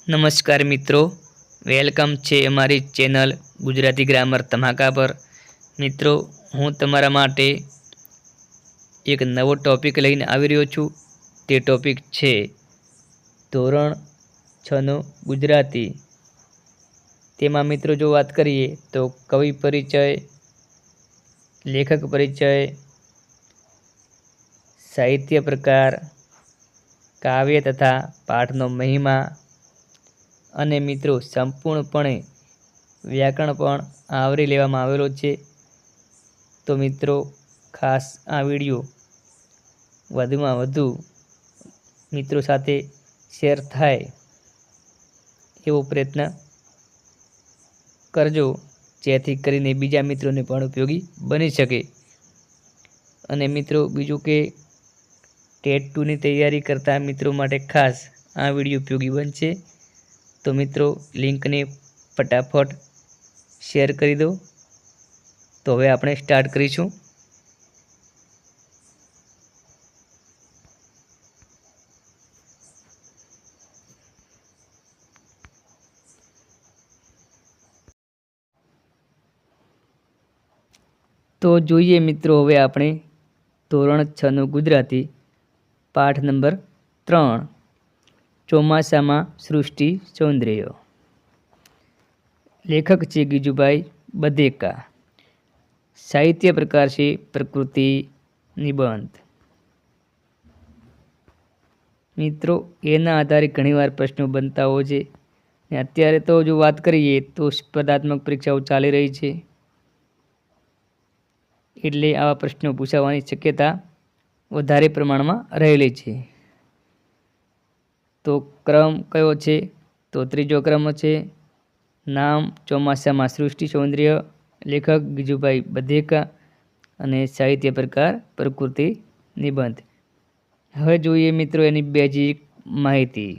નમસ્કાર મિત્રો, વેલકમ છે અમારી ચેનલ ગુજરાતી ગ્રામર ધમાકા પર। મિત્રો, હું તમારા માટે એક નવો ટોપિક લઈને આવી રહ્યો છું। તે ટોપિક છે ધોરણ 6નું ગુજરાતી। તેમાં મિત્રો જો વાત કરીએ તો કવિ પરિચય, લેખક પરિચય, સાહિત્ય પ્રકાર, કાવ્ય તથા પાઠનો મહિમા અને મિત્રો સંપૂર્ણપણે વ્યાકરણ પણ આવરી લેવામાં આવેલો છે। તો મિત્રો ખાસ આ વિડીયો વધુમાં વધુ મિત્રો સાથે શેર થાય એવો પ્રયત્ન કરજો, જેથી કરીને બીજા મિત્રોને પણ ઉપયોગી બની શકે। અને મિત્રો બીજું કે ટેટ 2ની તૈયારી કરતા મિત્રો માટે ખાસ આ વિડીયો ઉપયોગી બનશે। તો મિત્રો લિંકને ફટાફટ શેર કરી દો। તો હવે આપણે સ્ટાર્ટ કરીશું। તો જોઈએ મિત્રો હવે આપણે ધોરણ 6નું ગુજરાતી પાઠ નંબર 3 ચોમાસામાં સૃષ્ટિ સૌંદર્ય। લેખક છે ગીજુભાઈ બધેકા। સાહિત્ય પ્રકાર છે પ્રકૃતિ નિબંધ। મિત્રો એના આધારે ઘણીવાર પ્રશ્નો બનતા હોય છે। અત્યારે તો જો વાત કરીએ તો સ્પર્ધાત્મક પરીક્ષાઓ ચાલી રહી છે, એટલે આવા પ્રશ્નો પૂછાવાની શક્યતા વધારે પ્રમાણમાં રહેલી છે। તો ક્રમ કયો છે? તો ત્રીજો ક્રમ છે। નામ ચોમાસામાં સૃષ્ટિ સૌંદર્ય, લેખક ગીજુભાઈ બધેકા અને સાહિત્ય પ્રકાર પ્રકૃતિ નિબંધ। હવે જોઈએ મિત્રો એની બેઝિક માહિતી।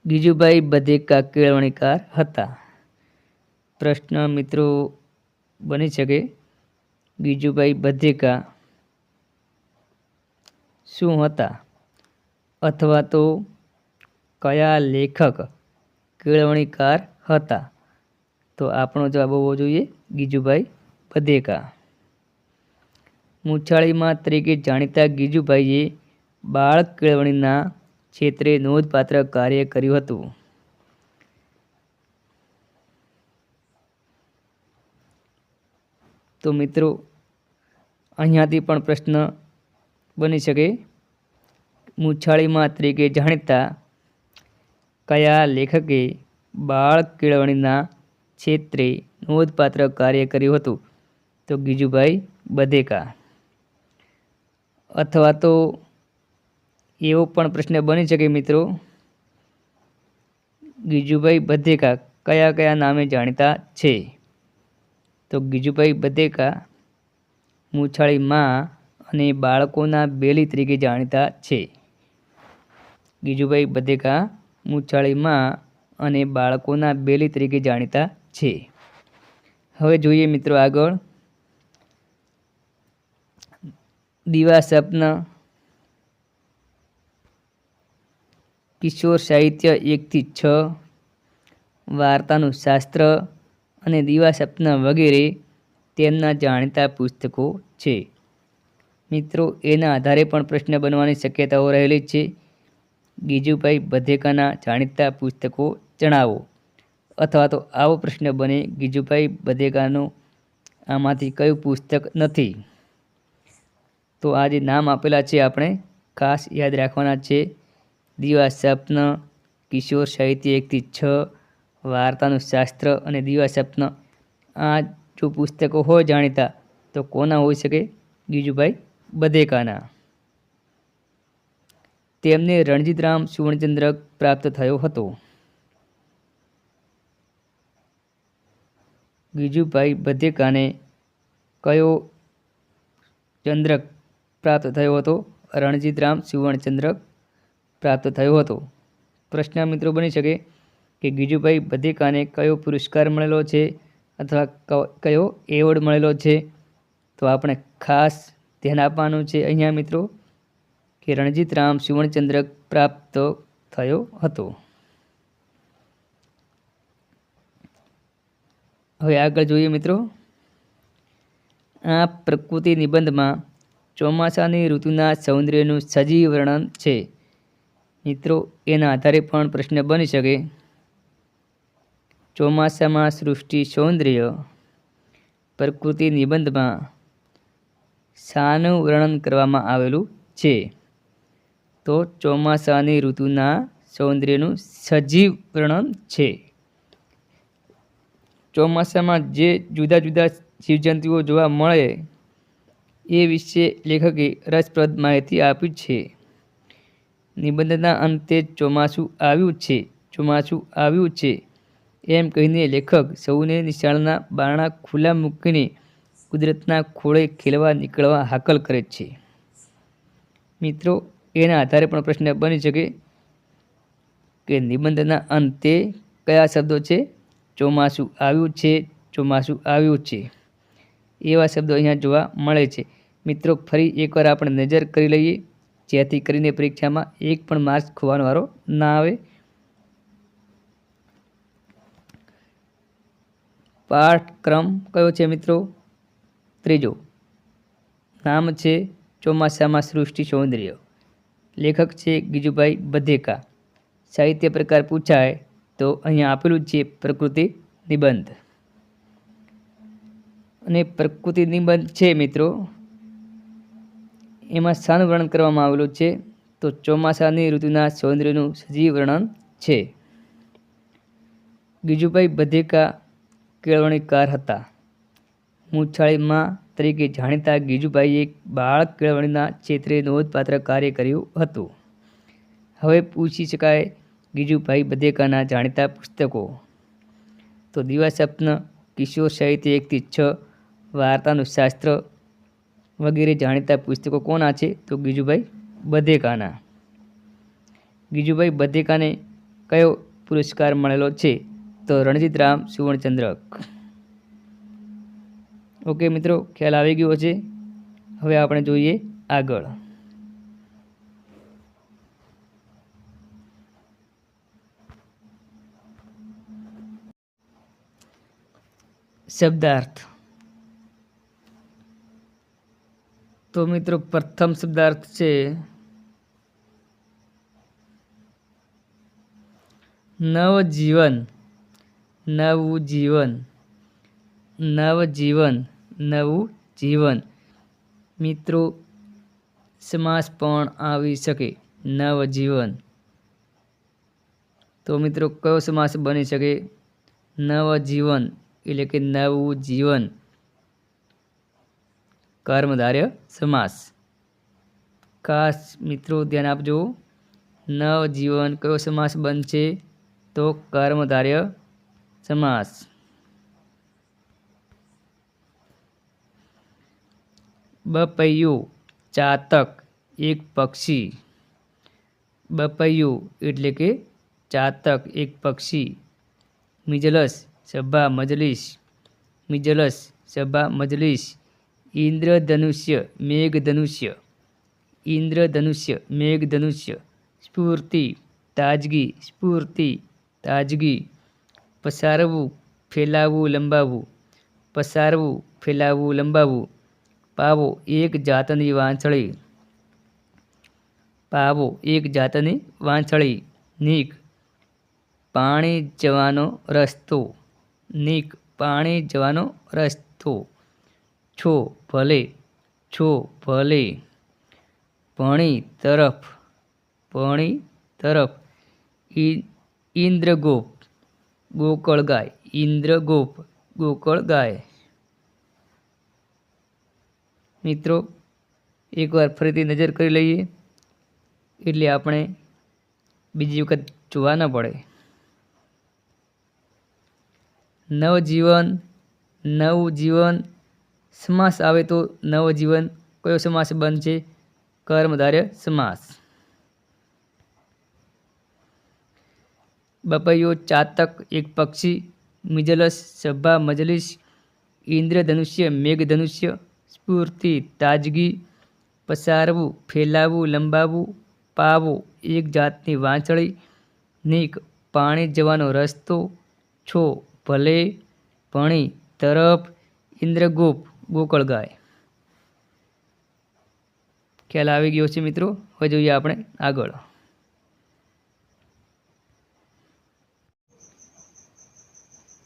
ગીજુભાઈ બધેકા કેળવણીકાર હતા। પ્રશ્ન મિત્રો બની શકે, ગીજુભાઈ બધેકા શું હતા અથવા તો કયા લેખક કેળવણીકાર હતા? તો આપણો જવાબ હોવો જોઈએ ગીજુભાઈ બધેકા। મૂછાળીમાં તરીકે જાણીતા ગીજુભાઈએ બાળ કેળવણીના ક્ષેત્રે નોંધપાત્ર કાર્ય કર્યું હતું। તો મિત્રો અહીંયાથી પણ પ્રશ્ન બની શકે, મૂછાળીમાં તરીકે જાણીતા કયા લેખકે બાળ કેળવણીના ક્ષેત્રે નોંધપાત્ર કાર્ય કર્યું હતું? તો ગીજુભાઈ બધેકા। અથવા તો એવો પણ પ્રશ્ન બની શકે મિત્રો, ગીજુભાઈ બધેકા કયા કયા નામે જાણીતા છે? તો ગીજુભાઈ બધેકા મૂછાળીમાં અને બાળકોના બેલી તરીકે જાણીતા છે। ગીજુભાઈ બધેકા મૂછાળીમાં અને બાળકોના બેલી તરીકે જાણીતા છે। હવે જોઈએ મિત્રો આગળ, દીવા સ્વપ્ન, કિશોર સાહિત્ય 1 થી 6, વાર્તાનું શાસ્ત્ર અને દીવા સ્વપ્ન વગેરે તેમના જાણીતા પુસ્તકો છે। મિત્રો એના આધારે પણ પ્રશ્ન બનવાની શક્યતાઓ રહેલી છે। ગીજુભાઈ બધેકાના જાણીતા પુસ્તકો જણાવો, અથવા તો આવો પ્રશ્ન બને, ગીજુભાઈ બધેકાનું આમાંથી કયું પુસ્તક નથી? તો આ જે નામ આપેલા છે આપણે ખાસ યાદ રાખવાના છે। દીવા સ્વપ્ન, કિશોર સાહિત્ય 1 થી 6, વાર્તાનું શાસ્ત્ર અને દીવા સ્વપ્ન, આ જો પુસ્તકો હોય જાણીતા તો કોના હોઈ શકે? ગીજુભાઈ બધેકાના। તેમને રણજીતરામ સુવર્ણચંદ્રક પ્રાપ્ત થયો હતો। ગીજુભાઈ બધેકાને કયો ચંદ્રક પ્રાપ્ત થયો હતો? રણજીતરામ સુવર્ણચંદ્રક પ્રાપ્ત થયો હતો। પ્રશ્ન મિત્રો બની શકે કે ગીજુભાઈ બધેકાને કયો પુરસ્કાર મળેલો છે અથવા કયો એવોર્ડ મળેલો છે? તો આપણે ખાસ ધ્યાન આપવાનું છે અહીંયા મિત્રો કે રણજીતરામ સુવર્ણચંદ્રક પ્રાપ્ત થયો હતો. હવે આગળ જોઈએ મિત્રો. આ પ્રકૃતિ નિબંધમાં ચોમાસાની ઋતુના સૌંદર્યનું સજીવ વર્ણન છે. મિત્રો એના આધારે પણ પ્રશ્ન બની શકે. ચોમાસામાં સૃષ્ટિ સૌંદર્ય પ્રકૃતિ નિબંધમાં શાનું વર્ણન કરવામાં આવેલું છે? તો ચોમાસાની ઋતુના સૌંદર્યનું સજીવ વર્ણન છે. ચોમાસામાં જે જુદા જુદા જીવજંતુઓ જોવા મળે એ વિશે લેખકે રસપ્રદ માહિતી આપી છે. નિબંધના અંતે ચોમાસું આવ્યું છે એમ કહીને લેખક સૌને નિશાળના બારણા ખુલ્લા મૂકીને કુદરતના ખોળે ખેલવા નીકળવા હાકલ કરે છે. મિત્રો એના આધારે પણ પ્રશ્ન બની શકે કે નિબંધના અંતે કયા શબ્દો છે? ચોમાસું આવ્યું છે એવા શબ્દો અહીંયા જોવા મળે છે. મિત્રો ફરી એકવાર આપણે નજર કરી લઈએ, જેથી કરીને પરીક્ષામાં એક પણ માર્ક્સ ખોવાનો વારો ના આવે. પાઠક્રમ કયો છે મિત્રો? ત્રીજો. નામ છે ચોમાસામાં સૃષ્ટિ સૌંદર્ય. લેખક છે ગીજુભાઈ બધેકા. સાહિત્ય પ્રકાર પૂછાય તો અહીંયા આપેલું છે પ્રકૃતિ નિબંધ. અને પ્રકૃતિ નિબંધ છે મિત્રો, એમાં શાનું વર્ણન કરવામાં આવેલું છે? તો ચોમાસાની ઋતુના સૌંદર્યનું સજીવ વર્ણન છે. ગીજુભાઈ બધેકા કેળવણીકાર હતા. મૂછાળીમાં તરીકે જાણીતા ગીજુભાઈએ બાળ કેળવણીના ક્ષેત્રે નોંધપાત્ર કાર્ય કર્યું હતું. હવે પૂછી શકાય ગીજુભાઈ બધેકાના જાણીતા પુસ્તકો. તો દિવાસ્વપ્ન, કિશોર સાહિત્ય 1 થી 6, વાર્તાનું શાસ્ત્ર વગેરે જાણીતા પુસ્તકો કોના છે? તો ગીજુભાઈ બધેકાના. ગીજુભાઈ બધેકાને કયો પુરસ્કાર મળેલો છે? તો રણજીતરામ સુવર્ણચંદ્રક. ઓકે મિત્રો, ખ્યાલ આવી ગયો છે. હવે આપણે જોઈએ આગળ. શબ્દાર્થ. તો મિત્રો પ્રથમ શબ્દાર્થ છે નવજીવન. નવું જીવન. મિત્રો સમાસ પણ આવી શકે. નવજીવન. તો મિત્રો કયો સમાસ બની શકે? નવજીવન એટલે કે નવું જીવન. કર્મધારય સમાસ. ખાસ મિત્રો ધ્યાન આપજો. નવજીવન કયો સમાસ બનશે? તો કર્મધારય સમાસ. બપૈયું ચાતક એક પક્ષી. બપૈયું એટલે કે ચાતક એક પક્ષી. મિજલસ સભા મજલિસ. ઇન્દ્રધનુષ્ય મેઘધનુષ્ય. સ્ફૂર્તિ તાજગી. પસારવું ફેલાવવું લંબાવવું. પાવો એક જાતની વાંછળી. નીક પાણી જવાનો રસ્તો. છો ભલે. ભણી તરફ. ઇન્દ્રગોપ ગોકળ ગાય. મિત્રો એકવાર ફરીથી નજર કરી લઈએ, એટલે આપણે બીજી વખત જોવા ન પડે. નવું જીવન સમાસ આવે તો નવજીવન કયો સમાસ બનશે? કર્મધારય સમાસ. બપૈયો ચાતક એક પક્ષી. મિજલસ સભા મજલિસ. ઇન્દ્રધનુષ્ય મેઘધનુષ્ય. સ્ફૂર્તિ તાજગી. પસારવું, ફેલાવવું, લંબાવવું, પાવો, એક જાતની વાંસળી, નીક, પાણી જવાનો રસ્તો, છો, ભલે, ભણી, તરફ, ઇન્દ્રગોપ, ગોકળગાય. ખ્યાલ આવી ગયો છે મિત્રો. હવે જોઈએ આપણે આગળ.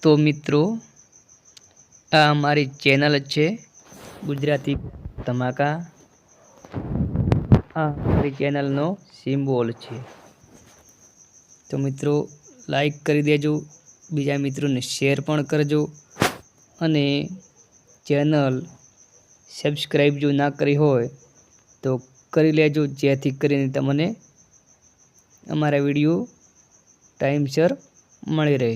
તો મિત્રો, આ અમારી ચેનલ છે ગુજરાતી ધમાકા. આ અમારી ચેનલનો સિમ્બોલ છે. તો મિત્રો, લાઈક કરી દેજો, બીજા મિત્રોને શેર પણ કરજો અને ચેનલ સબસ્ક્રાઈબ જો ના કરી હોય તો કરી લેજો, જેથી કરીને તમને અમારા વિડીયો ટાઈમસર મળી રહે.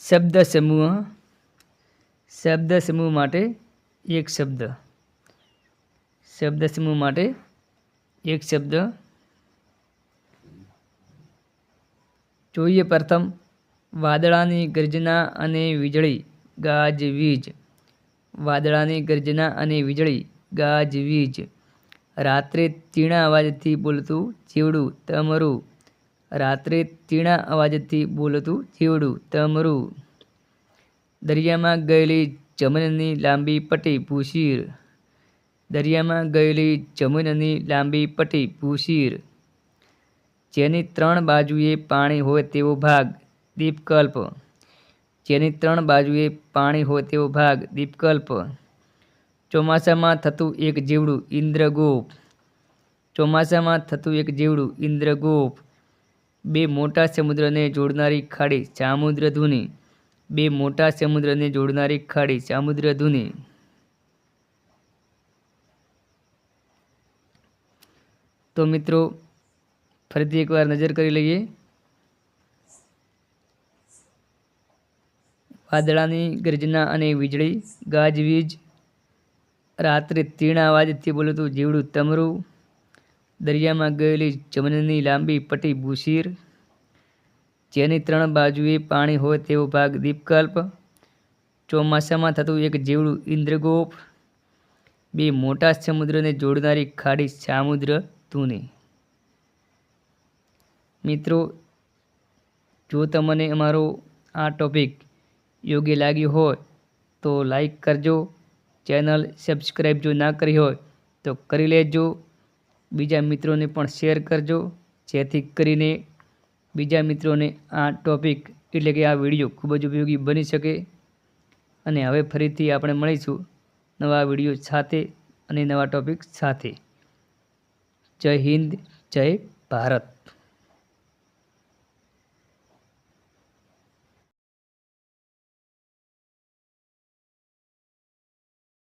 શબ્દ સમૂહ. શબ્દ સમૂહ માટે એક શબ્દ. શબ્દ સમૂહ માટે એક શબ્દ. જોઈએ પ્રથમ, વાદળાની ગર્જના અને વીજળી, ગાજવીજ. વાદળાની ગર્જના અને વીજળી, ગાજવીજ. રાત્રે તીણા અવાજથી બોલતું જીવડું, તમરું. રાત્રે તીણા અવાજથી બોલતું જીવડું, તમરું. દરિયામાં ગયેલી જમીનની લાંબી પટ્ટી, ભૂશીર. દરિયામાં ગયેલી જમીનની લાંબી પટ્ટી, ભૂશીર. જેની 3 બાજુએ પાણી હોય તેવો ભાગ, દીપકલ્પ. જેની 3 બાજુએ પાણી હોય તેવો ભાગ, દીપકલ્પ. ચોમાસામાં થતું એક જીવડું, ઇન્દ્રગોપ. ચોમાસામાં થતું એક જીવડું, ઇન્દ્રગોપ. 2 મોટા સમુદ્રને જોડનારી ખાડી, સામુદ્રધુની. 2 મોટા સમુદ્રને જોડનારી ખાડી, સામુદ્રધુની. તો મિત્રો, ફરીથી એકવાર નજર કરી લઈએ. વાદળાની ગર્જના અને વીજળી, ગાજવીજ. રાત્રે તીણા અવાજથી બોલતું જીવડું, તમરું. દરિયામાં ગયેલી જમીનની લાંબી પટ્ટી, ભૂશીર. જેની 3 બાજુએ પાણી હોય તેવો ભાગ, દીપકલ્પ. ચોમાસામાં થતું એક જીવડું, ઇન્દ્રગોપ. 2 મોટા સમુદ્રને જોડનારી ખાડી, સામુદ્રધુની. મિત્રો, જો તમને અમારો આ ટોપિક યોગ્ય લાગ્યો હોય તો લાઈક કરજો. ચેનલ સબસ્ક્રાઈબ જો ના કરી હોય તો કરી લેજો. બીજા મિત્રોને પણ શેર કરજો, જેથી કરીને બીજા મિત્રોને આ ટોપિક એટલે કે આ વિડીયો ખૂબ જ ઉપયોગી બની શકે. અને હવે ફરીથી આપણે મળીશું નવા વિડીયો સાથે અને નવા ટોપિક સાથે. જય હિન્દ, જય ભારત.